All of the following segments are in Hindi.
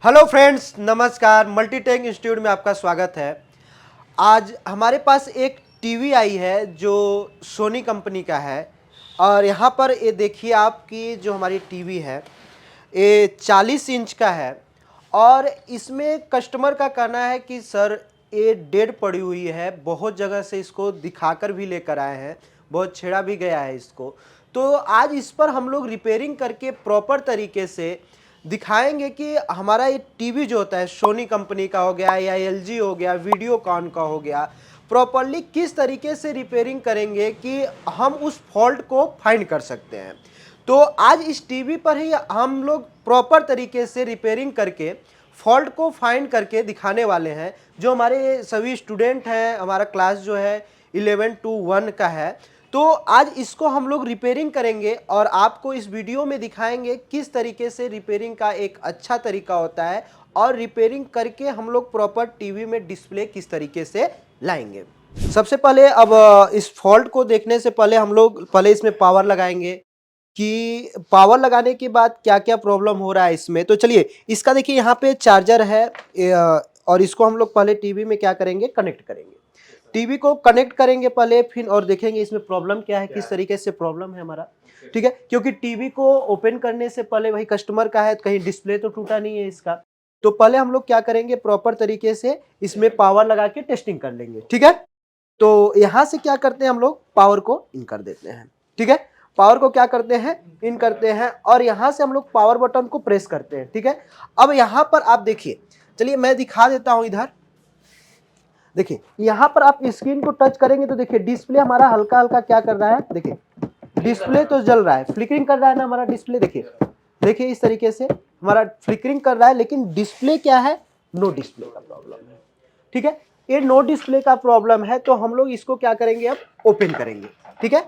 हेलो फ्रेंड्स, नमस्कार। मल्टीटेक इंस्टीट्यूट में आपका स्वागत है। आज हमारे पास एक टीवी आई है जो सोनी कंपनी का है और यहाँ पर ये देखिए आपकी जो हमारी टीवी है ये 40 इंच का है और इसमें कस्टमर का कहना है कि सर ये डेड पड़ी हुई है। बहुत जगह से इसको दिखाकर भी लेकर आए हैं, बहुत छेड़ा भी गया है इसको। तो आज इस पर हम लोग रिपेयरिंग करके प्रॉपर तरीके से दिखाएंगे कि हमारा ये टीवी जो होता है सोनी कंपनी का हो गया या एलजी हो गया, वीडियोकॉन का हो गया, प्रॉपरली किस तरीके से रिपेयरिंग करेंगे कि हम उस फॉल्ट को फाइंड कर सकते हैं। तो आज इस टीवी पर ही हम लोग प्रॉपर तरीके से रिपेयरिंग करके फॉल्ट को फाइंड करके दिखाने वाले हैं। जो हमारे सभी स्टूडेंट हैं, हमारा क्लास जो है 11 to 1 का है, तो आज इसको हम लोग रिपेयरिंग करेंगे और आपको इस वीडियो में दिखाएंगे किस तरीके से रिपेयरिंग का एक अच्छा तरीका होता है और रिपेयरिंग करके हम लोग प्रॉपर टीवी में डिस्प्ले किस तरीके से लाएंगे। सबसे पहले अब इस फॉल्ट को देखने से पहले हम लोग पहले इसमें पावर लगाएंगे कि पावर लगाने के बाद क्या क्या प्रॉब्लम हो रहा है इसमें। तो चलिए इसका देखिए यहाँ पे चार्जर है और इसको हम लोग पहले टीवी में क्या करेंगे, कनेक्ट करेंगे। टीवी को कनेक्ट करेंगे पहले, फिर और देखेंगे इसमें प्रॉब्लम क्या है, किस तरीके से प्रॉब्लम है हमारा। ठीक है, क्योंकि टीवी को ओपन करने से पहले वही कस्टमर का है, कहीं डिस्प्ले तो टूटा नहीं है इसका। तो पहले हम लोग क्या करेंगे, प्रॉपर तरीके से इसमें पावर लगा के टेस्टिंग कर लेंगे। ठीक है, तो यहाँ से क्या करते हैं, हम लोग पावर को इन कर देते हैं। ठीक है, पावर को क्या करते हैं, इन करते हैं और यहाँ से हम लोग पावर बटन को प्रेस करते हैं। ठीक है, अब यहाँ पर आप देखिए, चलिए मैं दिखा देता हूँ। इधर देखिए, यहाँ पर आप स्क्रीन को टच करेंगे तो देखिए डिस्प्ले हमारा हल्का हल्का क्या कर रहा है, देखिए डिस्प्ले तो जल रहा है, फ्लिकरिंग कर रहा है ना हमारा डिस्प्ले। देखिए इस तरीके से हमारा फ्लिकरिंग कर रहा है, लेकिन डिस्प्ले क्या है, नो डिस्प्ले का प्रॉब्लम है। ठीक है, ये नो डिस्प्ले का प्रॉब्लम है, तो हम लोग इसको क्या करेंगे, अब ओपन करेंगे। ठीक है,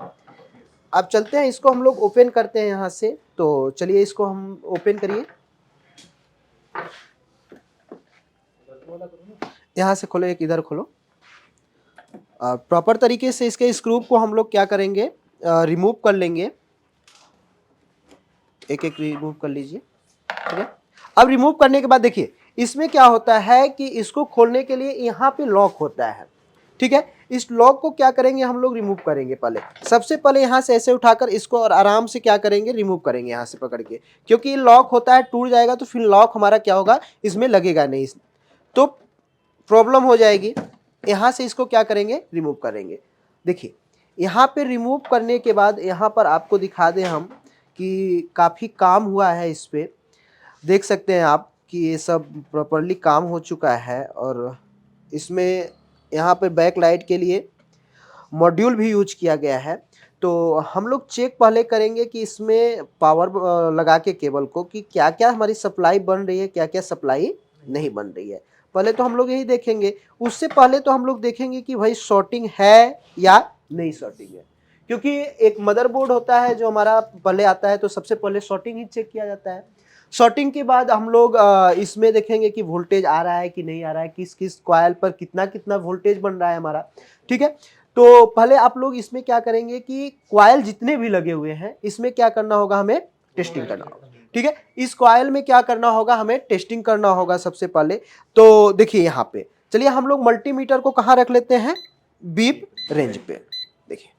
अब चलते हैं, इसको हम लोग ओपन करते हैं यहाँ से। तो चलिए इसको हम ओपन करिए, यहाँ से खोलो, एक इधर खोलो। प्रॉपर तरीके से इसके स्क्रू को हम लोग क्या करेंगे, रिमूव कर लेंगे। एक एक रिमूव कर लीजिए। ठीक है, अब रिमूव करने के बाद देखिए इसमें क्या होता है कि इसको खोलने के लिए यहाँ पे लॉक होता है। ठीक है, इस लॉक को क्या करेंगे, हम लोग रिमूव करेंगे। पहले सबसे पहले यहाँ से ऐसे उठाकर इसको और आराम से क्या करेंगे, रिमूव करेंगे यहाँ से पकड़ के, क्योंकि ये लॉक होता है, टूट जाएगा तो फिर लॉक हमारा क्या होगा, इसमें लगेगा नहीं, तो प्रॉब्लम हो जाएगी। यहाँ से इसको क्या करेंगे, रिमूव करेंगे। देखिए यहाँ पे रिमूव करने के बाद यहाँ पर आपको दिखा दें हम कि काफ़ी काम हुआ है इस पे। देख सकते हैं आप कि ये सब प्रॉपरली काम हो चुका है और इसमें यहाँ पे बैक लाइट के लिए मॉड्यूल भी यूज किया गया है। तो हम लोग चेक पहले करेंगे कि इसमें पावर लगा के केबल को कि क्या क्या हमारी सप्लाई बन रही है, क्या क्या सप्लाई नहीं बन रही है। पहले तो हम लोग यही देखेंगे। उससे पहले तो हम लोग देखेंगे कि भाई शॉर्टिंग है या नहीं शॉर्टिंग है, क्योंकि एक मदरबोर्ड होता है जो हमारा पहले आता है, तो सबसे पहले शॉर्टिंग ही चेक किया जाता है। शॉर्टिंग के बाद हम लोग इसमें देखेंगे कि वोल्टेज आ रहा है कि नहीं आ रहा है, किस किस कॉइल पर कितना कितना वोल्टेज बन रहा है हमारा। ठीक है, तो पहले आप लोग इसमें क्या करेंगे कि कॉइल जितने भी लगे हुए हैं इसमें क्या करना होगा, हमें टेस्टिंग करना होगा। ठीक है, इस कॉइल में क्या करना होगा, हमें टेस्टिंग करना होगा सबसे पहले। तो देखिए यहाँ पे चलिए हम लोग मल्टीमीटर को कहाँ रख लेते हैं, बीप रेंज पे। देखिए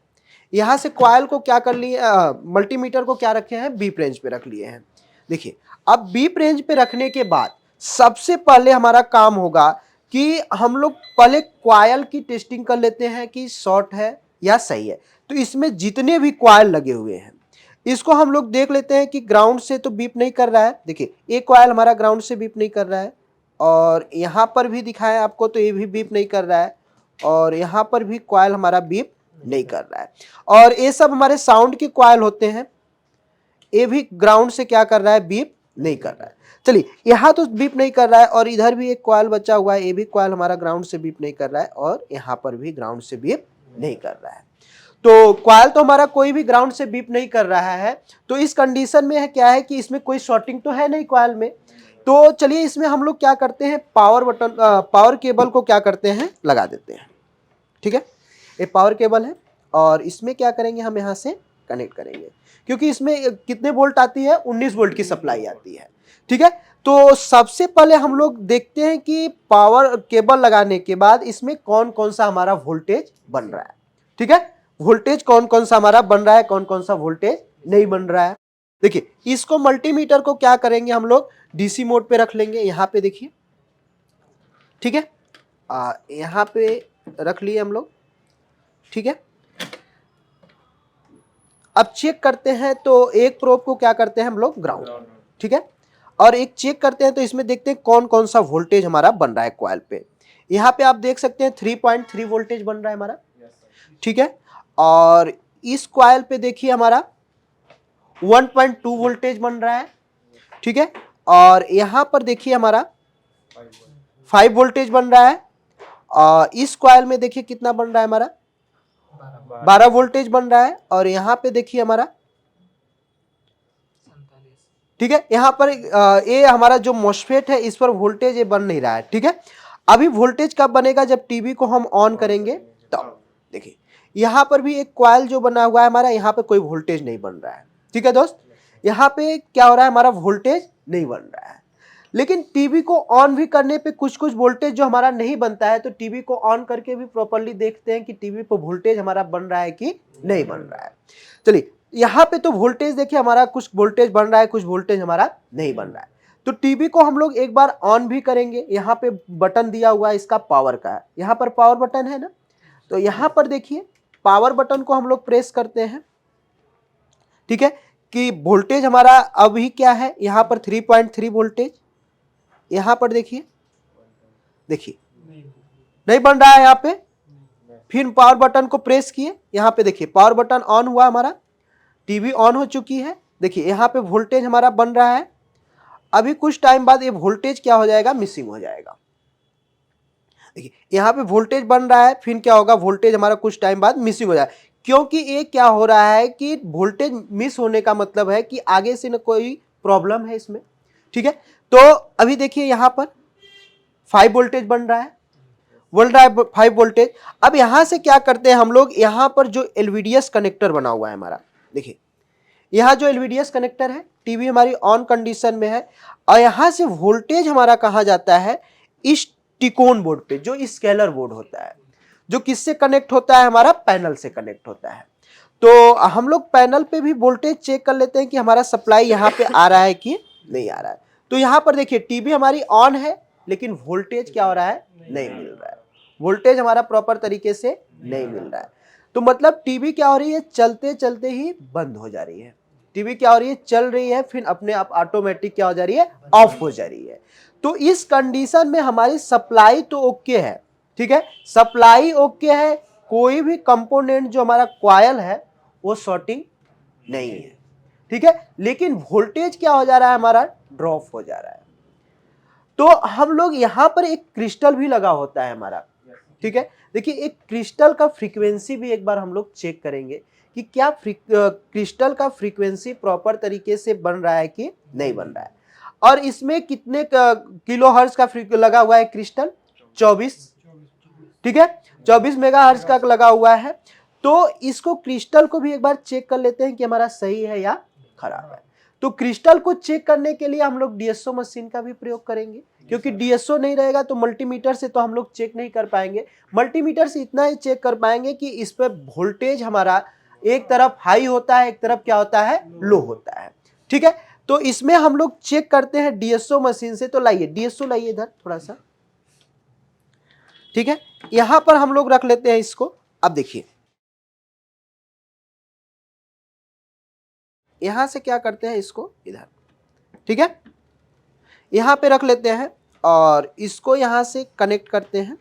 यहाँ से कॉइल को क्या कर लिए, मल्टीमीटर को क्या रखे हैं, बीप रेंज पे रख लिए हैं। देखिए अब बीप रेंज पे रखने के बाद सबसे पहले हमारा काम होगा कि हम लोग पहले कॉइल की टेस्टिंग कर लेते हैं कि शॉर्ट है या सही है। तो इसमें जितने भी कॉइल लगे हुए हैं इसको हम लोग देख लेते हैं कि ग्राउंड से तो बीप नहीं कर रहा है। देखिए एक कॉइल हमारा ग्राउंड से बीप नहीं कर रहा है और यहाँ पर भी दिखाएं आपको तो ये भी बीप नहीं कर रहा है और यहाँ पर भी कॉइल हमारा बीप नहीं कर रहा है। और ये सब हमारे साउंड के कॉइल होते हैं, ये भी ग्राउंड से क्या कर रहा है, बीप नहीं कर रहा है। चलिए यहाँ तो बीप नहीं कर रहा है और इधर भी एक कॉइल बचा हुआ है, ये भी कॉइल हमारा ग्राउंड से बीप नहीं कर रहा है और यहाँ पर भी ग्राउंड से बीप नहीं कर रहा है। तो कॉइल तो हमारा कोई भी ग्राउंड से बीप नहीं कर रहा है। तो इस कंडीशन में है क्या है कि इसमें कोई शॉर्टिंग तो है नहीं कॉइल में। तो चलिए इसमें हम लोग क्या करते हैं, पावर बटन पावर केबल को क्या करते हैं, लगा देते हैं। ठीक है, ये पावर केबल है और इसमें क्या करेंगे, हम यहाँ से कनेक्ट करेंगे, क्योंकि इसमें कितने वोल्ट आती है, 19 वोल्ट की सप्लाई आती है। ठीक है, तो सबसे पहले हम लोग देखते हैं कि पावर केबल लगाने के बाद इसमें कौन कौन सा हमारा वोल्टेज बन रहा है। ठीक है, वोल्टेज कौन कौन सा हमारा बन रहा है, कौन कौन सा वोल्टेज नहीं बन रहा है। देखिए, इसको मल्टीमीटर को क्या करेंगे हम लोग, डीसी मोड पे रख लेंगे। यहां पे देखिए, ठीक है, यहां पे रख लिए हम लोग। ठीक है, अब चेक करते हैं, तो एक प्रोब को क्या करते हैं हम लोग, ग्राउंड। ठीक है, और एक चेक करते हैं, तो इसमें देखते हैं कौन कौन सा वोल्टेज हमारा बन रहा है कॉइल पे। यहाँ पे आप देख सकते हैं 3.3 वोल्टेज बन रहा है हमारा। ठीक है, और इस कॉइल पे देखिए हमारा 1.2 वोल्टेज बन रहा है। ठीक है, और यहाँ पर देखिए हमारा 5 वोल्टेज बन रहा है। और इस कॉइल में देखिए कितना बन रहा है हमारा, 12 वोल्टेज बन रहा है। और यहाँ पे देखिए हमारा, ठीक है, यहाँ पर ये हमारा जो मॉस्फेट है इस पर वोल्टेज ये बन नहीं रहा है। ठीक है, अभी वोल्टेज कब बनेगा, जब टीवी को हम ऑन करेंगे तब। देखिए, यहाँ पर भी एक कॉइल जो बना हुआ है हमारा, यहाँ पे कोई वोल्टेज नहीं बन रहा है। ठीक है दोस्त, यहाँ पे क्या हो रहा है, हमारा वोल्टेज नहीं बन रहा है। लेकिन टीवी को ऑन भी करने पे कुछ कुछ वोल्टेज जो हमारा नहीं बनता है, तो टीवी को ऑन करके भी प्रॉपर्ली देखते हैं कि टीवी पर वोल्टेज हमारा बन रहा है कि नहीं बन रहा है। चलिए, यहाँ पे तो वोल्टेज देखिए हमारा, कुछ वोल्टेज बन रहा है, कुछ वोल्टेज हमारा नहीं बन रहा है। तो टीवी को हम लोग एक बार ऑन भी करेंगे। यहाँ पे बटन दिया हुआ है इसका पावर का, यहाँ पर पावर बटन है ना, तो यहाँ पर देखिए पावर बटन को हम लोग प्रेस करते हैं। ठीक है, कि वोल्टेज हमारा अभी क्या है, यहाँ पर 3.3 वोल्टेज। यहाँ पर देखिए, देखिए नहीं बन रहा है यहाँ पे। फिर पावर बटन को प्रेस किए, यहाँ पे देखिए पावर बटन ऑन हुआ, हमारा टीवी ऑन हो चुकी है। देखिए यहाँ पे वोल्टेज हमारा बन रहा है। अभी कुछ टाइम बाद ये वोल्टेज क्या हो जाएगा, मिसिंग हो जाएगा। देखिए यहाँ पे वोल्टेज बन रहा है, फिर क्या होगा, वोल्टेज हमारा कुछ टाइम बाद मिसिंग हो जाएगा। क्योंकि ये क्या हो रहा है कि वोल्टेज मिस होने का मतलब है कि आगे से न कोई प्रॉब्लम है इसमें। ठीक है, तो अभी देखिए यहाँ पर 5 वोल्टेज बन रहा है, बोल रहा है 5 वोल्टेज। अब यहां से क्या करते हैं हम लोग, यहां पर जो एलवीडीएस कनेक्टर बना हुआ है हमारा, देखिए यहां जो एलवीडीएस कनेक्टर है, टीवी हमारी ऑन कंडीशन में है, और यहां से वोल्टेज हमारा कहां जाता है, इस टिकोन बोर्ड पे, जो स्केलर बोर्ड होता है, जो किससे कनेक्ट होता है, हमारा पैनल से कनेक्ट होता है। तो हम लोग पैनल पे भी वोल्टेज चेक कर लेते हैं कि हमारा सप्लाई यहाँ पे आ रहा है कि नहीं आ रहा है। तो यहाँ पर देखिए टीवी हमारी ऑन है, लेकिन वोल्टेज क्या हो रहा है, नहीं मिल रहा है। वोल्टेज हमारा प्रॉपर तरीके से नहीं मिल रहा है। तो मतलब टीवी क्या हो रही है, चलते चलते ही बंद हो जा रही है। टीवी क्या हो रही है, चल रही है, फिर अपने आप ऑटोमेटिक क्या हो जा रही है, ऑफ हो जा रही है। तो इस कंडीशन में हमारी सप्लाई तो ओके है। ठीक है, सप्लाई ओके है, कोई भी कंपोनेंट जो हमारा कॉइल है वो शॉर्टिंग नहीं है। ठीक है, लेकिन वोल्टेज क्या हो जा रहा है, हमारा ड्रॉप हो जा रहा है। तो हम लोग यहां पर एक क्रिस्टल भी लगा होता है हमारा। ठीक है, देखिए एक क्रिस्टल का फ्रीक्वेंसी भी एक बार हम लोग चेक करेंगे कि क्या क्रिस्टल का फ्रीक्वेंसी प्रॉपर तरीके से बन रहा है कि नहीं बन रहा है। और इसमें कितने किलो हर्ट्ज का लगा हुआ है क्रिस्टल, 24। ठीक है, 24 मेगाहर्ट्ज का लगा हुआ है। तो इसको क्रिस्टल को भी एक बार चेक कर लेते हैं कि हमारा सही है या खराब है। तो क्रिस्टल को चेक करने के लिए हम लोग डीएसओ मशीन का भी प्रयोग करेंगे, क्योंकि डीएसओ नहीं रहेगा तो मल्टीमीटर से तो हम लोग चेक नहीं कर पाएंगे। मल्टीमीटर से इतना ही चेक कर पाएंगे कि इस पर वोल्टेज हमारा एक तरफ हाई होता है, एक तरफ क्या होता है, लो होता है। ठीक है, तो इसमें हम लोग चेक करते हैं डीएसओ मशीन से। तो लाइए डीएसओ लाइए इधर थोड़ा सा। ठीक है, यहां पर हम लोग रख लेते हैं इसको। अब देखिए यहां से क्या करते हैं, इसको इधर, ठीक है, यहां पे रख लेते हैं और इसको यहां से कनेक्ट करते हैं।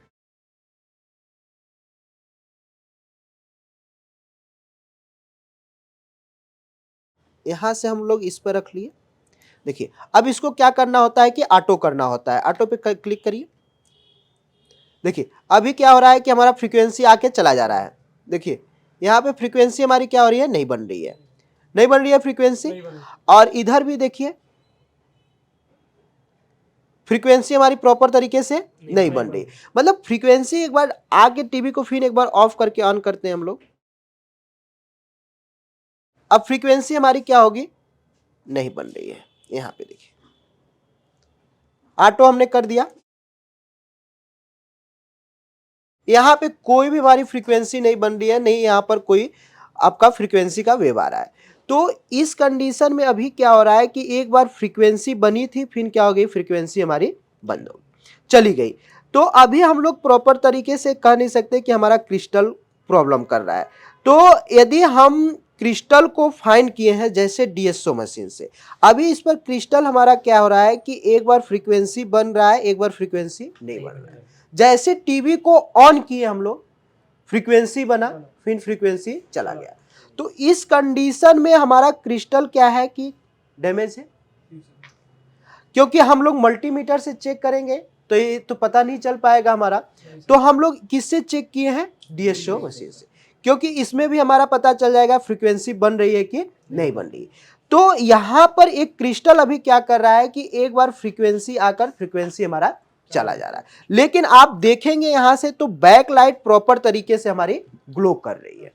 यहां से हम लोग इस पर रख लिए। देखिए अब इसको क्या करना होता है कि ऑटो करना होता है। ऑटो पे क्लिक करिए। देखिए अभी क्या हो रहा है कि हमारा फ्रीक्वेंसी आके चला जा रहा है। देखिए यहाँ पे फ्रीक्वेंसी हमारी क्या हो रही है, नहीं बन रही है, नहीं बन रही है फ्रीक्वेंसी। और इधर भी देखिए फ्रीक्वेंसी हमारी प्रॉपर तरीके से नहीं बन रही। मतलब फ्रीक्वेंसी एक बार आके टीवी को फिर एक बार ऑफ करके ऑन करते हैं हम लोग। अब फ्रीक्वेंसी हमारी क्या होगी, नहीं बन रही है। यहां पे देखिए ऑटो हमने कर दिया, यहां पे कोई भी हमारी फ्रीक्वेंसी नहीं बन रही है, नहीं यहां पर कोई आपका फ्रीक्वेंसी का वेव आ रहा है। तो इस कंडीशन में अभी क्या हो रहा है कि एक बार फ्रीक्वेंसी बनी थी, फिर क्या हो गई, फ्रीक्वेंसी हमारी बंद हो गई, चली गई। तो अभी हम लोग प्रॉपर तरीके से कह नहीं सकते कि हमारा क्रिस्टल प्रॉब्लम कर रहा है। तो यदि हम क्रिस्टल को फाइंड किए हैं जैसे डीएसओ मशीन से, अभी इस पर क्रिस्टल हमारा क्या हो रहा है कि एक बार फ्रीक्वेंसी बन रहा है, एक बार फ्रीक्वेंसी नहीं बन रहा है। जैसे टीवी को ऑन किए हम लोग, फ्रीक्वेंसी बना, फिर फ्रीक्वेंसी चला गया। तो इस कंडीशन में हमारा क्रिस्टल क्या है कि डैमेज है, क्योंकि हम लोग मल्टीमीटर से चेक करेंगे तो ये तो पता नहीं चल पाएगा हमारा। तो हम लोग किससे चेक किए हैं, डीएसओ मशीन से, क्योंकि इसमें भी हमारा पता चल जाएगा फ्रीक्वेंसी बन रही है कि नहीं बन रही। तो यहां पर एक क्रिस्टल अभी क्या कर रहा है कि एक बार फ्रीक्वेंसी आकर फ्रीक्वेंसी हमारा चला जा रहा है, लेकिन आप देखेंगे यहां से तो बैक लाइट प्रॉपर तरीके से हमारी ग्लो कर रही है।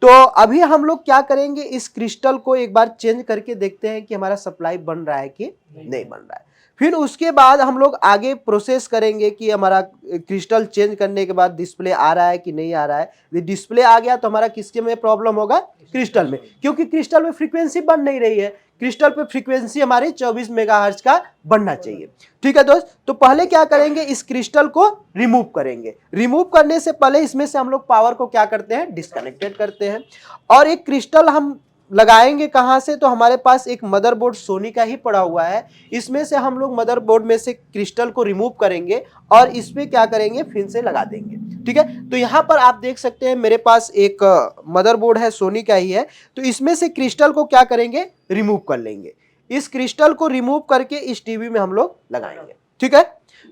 तो अभी हम लोग क्या करेंगे, इस क्रिस्टल को एक बार चेंज करके देखते हैं कि हमारा सप्लाई बन रहा है कि नहीं बन रहा है। फिर उसके बाद हम लोग आगे प्रोसेस करेंगे कि हमारा क्रिस्टल चेंज करने के बाद डिस्प्ले आ रहा है कि नहीं आ रहा है। यदि डिस्प्ले आ गया तो हमारा किसके में प्रॉब्लम होगा, क्रिस्टल में, क्योंकि क्रिस्टल में फ्रीक्वेंसी बन नहीं रही है। क्रिस्टल पे फ्रीक्वेंसी हमारी 24 मेगाहर्ट्ज का बनना चाहिए। ठीक है दोस्त, तो पहले क्या करेंगे, इस क्रिस्टल को रिमूव करेंगे। रिमूव करने से पहले इसमें से हम लोग पावर को क्या करते हैं, डिस्कनेक्टेड करते हैं। और एक क्रिस्टल हम लगाएंगे कहां से, तो हमारे पास एक मदरबोर्ड सोनी का ही पड़ा हुआ है, इसमें से हम लोग मदरबोर्ड में से क्रिस्टल को रिमूव करेंगे और इस पे क्या करेंगे, फिर से लगा देंगे। ठीक है, तो यहां पर आप देख सकते हैं मेरे पास एक मदरबोर्ड है, सोनी का ही है। तो इसमें से क्रिस्टल को क्या करेंगे, रिमूव कर लेंगे। इस क्रिस्टल को रिमूव करके इस टीवी में हम लोग लगाएंगे। ठीक है,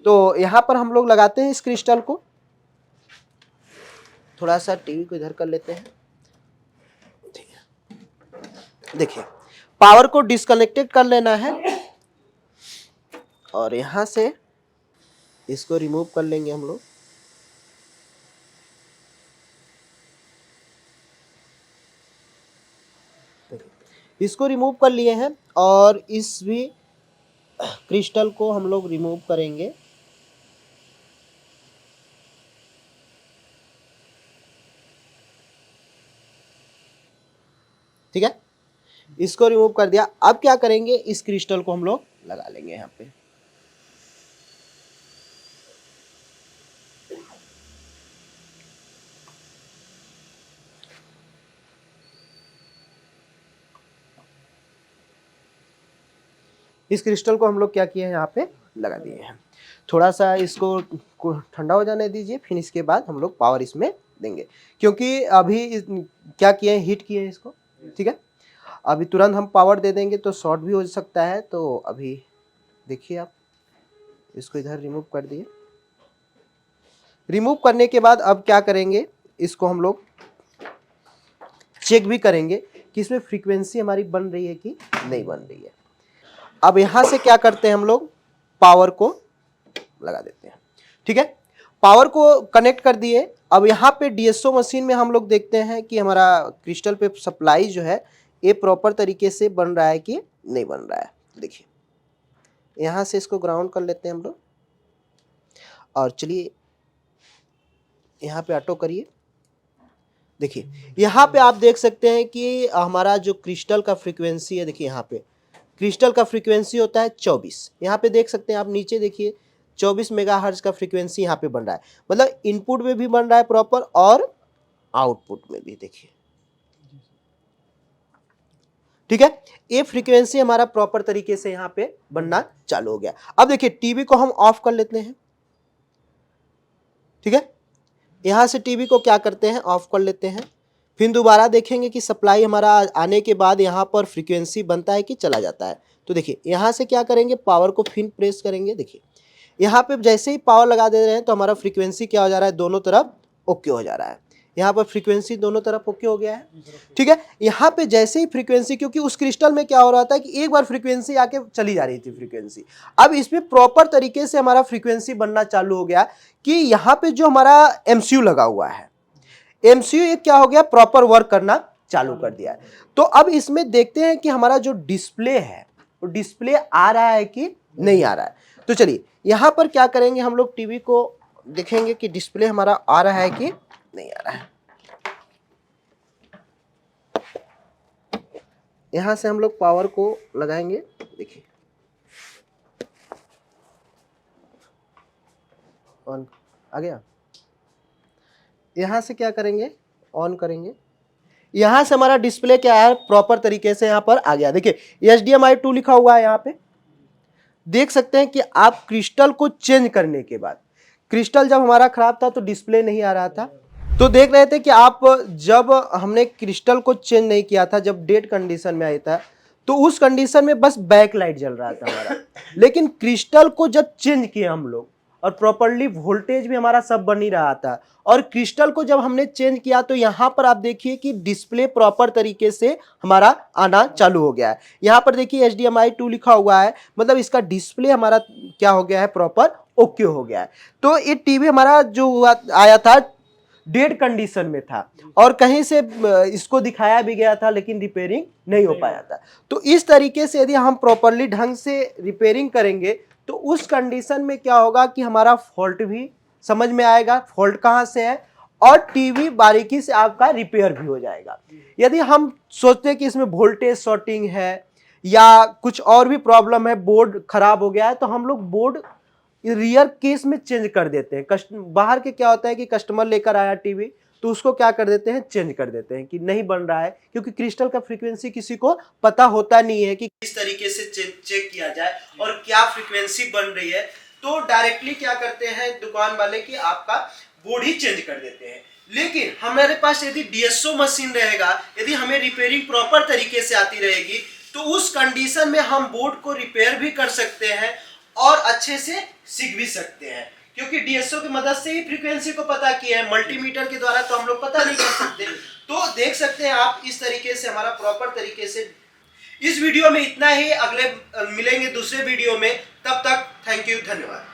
तो यहां पर हम लोग लगाते हैं इस क्रिस्टल को। थोड़ा सा टीवी को इधर कर लेते हैं। देखिए पावर को डिस्कनेक्टेड कर लेना है और यहां से इसको रिमूव कर लेंगे हम लोग। इसको रिमूव कर लिए हैं और इस भी क्रिस्टल को हम लोग रिमूव करेंगे। ठीक है, इसको रिमूव कर दिया। अब क्या करेंगे, इस क्रिस्टल को हम लोग लगा लेंगे यहाँ पे। इस क्रिस्टल को हम लोग क्या किए हैं, यहाँ पे लगा दिए हैं। थोड़ा सा इसको ठंडा हो जाने दीजिए, फिर इसके बाद हम लोग पावर इसमें देंगे, क्योंकि अभी क्या किए हैं, हीट किए हैं इसको। ठीक है, अभी तुरंत हम पावर दे देंगे तो शॉर्ट भी हो सकता है। तो अभी देखिए आप इसको इधर रिमूव कर दिए। रिमूव करने के बाद अब क्या करेंगे, इसको हम लोग चेक भी करेंगे कि इसमें फ्रीक्वेंसी हमारी बन रही है कि नहीं बन रही है। अब यहां से क्या करते हैं, हम लोग पावर को लगा देते हैं। ठीक है, पावर को कनेक्ट कर दिए। अब यहाँ पे डीएसओ मशीन में हम लोग देखते हैं कि हमारा क्रिस्टल पे सप्लाई जो है ये प्रॉपर तरीके से बन रहा है कि नहीं बन रहा है। देखिए यहाँ से इसको ग्राउंड कर लेते हैं हम लोग और चलिए यहाँ पे ऑटो करिए। देखिए यहाँ पे आप देख सकते हैं कि हमारा जो क्रिस्टल का फ्रीक्वेंसी है, देखिए यहाँ पे क्रिस्टल का फ्रीक्वेंसी होता है 24। यहाँ पे देख सकते हैं आप, नीचे देखिए 24 मेगाहर्ट्ज का फ्रीक्वेंसी यहाँ पे बन रहा है। मतलब इनपुट में भी बन रहा है प्रॉपर और आउटपुट में भी। देखिए ठीक है, ये फ्रीक्वेंसी हमारा प्रॉपर तरीके से यहाँ पे बनना चालू हो गया। अब देखिए टीवी को हम ऑफ कर लेते हैं। ठीक है, यहां से टीवी को क्या करते हैं, ऑफ कर लेते हैं। फिर दोबारा देखेंगे कि सप्लाई हमारा आने के बाद यहाँ पर फ्रीक्वेंसी बनता है कि चला जाता है। तो देखिए यहाँ से क्या करेंगे, पावर को फिर प्रेस करेंगे। देखिए यहाँ पे जैसे ही पावर लगा दे रहे हैं तो हमारा फ्रीक्वेंसी क्या हो जा रहा है, दोनों तरफ ओके हो जा रहा है। यहाँ पर फ्रीक्वेंसी दोनों तरफ ओके हो गया है। ठीक है, यहाँ पे जैसे ही फ्रीक्वेंसी, क्योंकि उस क्रिस्टल में क्या हो रहा था कि एक बार फ्रीक्वेंसी आके चली जा रही थी फ्रीक्वेंसी, अब इसमें प्रॉपर तरीके से हमारा फ्रीक्वेंसी बनना चालू हो गया कि यहाँ पे जो हमारा एमसीयू लगा हुआ है, एमसीयू एक क्या हो गया, प्रॉपर वर्क करना चालू कर दिया है। तो अब इसमें देखते हैं कि हमारा जो डिस्प्ले है वो डिस्प्ले आ रहा है कि नहीं आ रहा है। तो चलिए यहाँ पर क्या करेंगे, हम लोग टीवी को देखेंगे कि डिस्प्ले हमारा आ रहा है कि नहीं आ रहा है। यहां से हम लोग पावर को लगाएंगे, देखिए ऑन आ गया। यहां से क्या करेंगे, ऑन करेंगे, यहां से हमारा डिस्प्ले क्या है, प्रॉपर तरीके से यहां पर आ गया। देखिए HDMI 2 लिखा हुआ है, यहां पे देख सकते हैं कि आप क्रिस्टल को चेंज करने के बाद, क्रिस्टल जब हमारा खराब था तो डिस्प्ले नहीं आ रहा था, तो देख रहे थे कि आप जब हमने क्रिस्टल को चेंज नहीं किया था, जब डेड कंडीशन में आया था तो उस कंडीशन में बस बैक लाइट जल रहा था हमारा। लेकिन क्रिस्टल को जब चेंज किया हम लोग और प्रॉपर्ली वोल्टेज भी हमारा सब बन ही रहा था, और क्रिस्टल को जब हमने चेंज किया तो यहां पर आप देखिए कि डिस्प्ले प्रॉपर तरीके से हमारा आना चालू हो गया है। यहां पर देखिए HDMI 2 लिखा हुआ है, मतलब इसका डिस्प्ले हमारा क्या हो गया है, प्रॉपर ओके हो गया है। तो ये टीवी हमारा जो आया था डेड कंडीशन में था और कहीं से इसको दिखाया भी गया था लेकिन रिपेयरिंग नहीं हो पाया था। तो इस तरीके से यदि हम प्रॉपर्ली ढंग से रिपेयरिंग करेंगे तो उस कंडीशन में क्या होगा कि हमारा फॉल्ट भी समझ में आएगा, फॉल्ट कहां से है, और टीवी बारीकी से आपका रिपेयर भी हो जाएगा। यदि हम सोचते हैं कि इसमें वोल्टेज शॉर्टिंग है या कुछ और भी प्रॉब्लम है, बोर्ड खराब हो गया है, तो हम लोग बोर्ड रियर केस में चेंज कर देते हैं। बाहर के क्या होता है कि कस्टमर लेकर आया टीवी तो उसको क्या कर देते हैं, चेंज कर देते हैं कि नहीं बन रहा है, क्योंकि क्रिस्टल का फ्रीक्वेंसी किसी को पता होता नहीं है कि किस तरीके से चेक किया जाए और क्या फ्रीक्वेंसी बन रही है। तो डायरेक्टली क्या करते हैं दुकान वाले कि आपका बोर्ड ही चेंज कर देते हैं। लेकिन हमारे पास यदि DSO मशीन रहेगा, यदि हमें रिपेयरिंग प्रॉपर तरीके से आती रहेगी तो उस कंडीशन में हम बोर्ड को रिपेयर भी कर सकते हैं और अच्छे से सीख भी सकते हैं, क्योंकि DSO की मदद से ही फ्रीक्वेंसी को पता किया है, मल्टीमीटर के द्वारा तो हम लोग पता नहीं कर सकते। तो देख सकते हैं आप इस तरीके से हमारा प्रॉपर तरीके से। इस वीडियो में इतना ही, अगले मिलेंगे दूसरे वीडियो में, तब तक थैंक यू, धन्यवाद।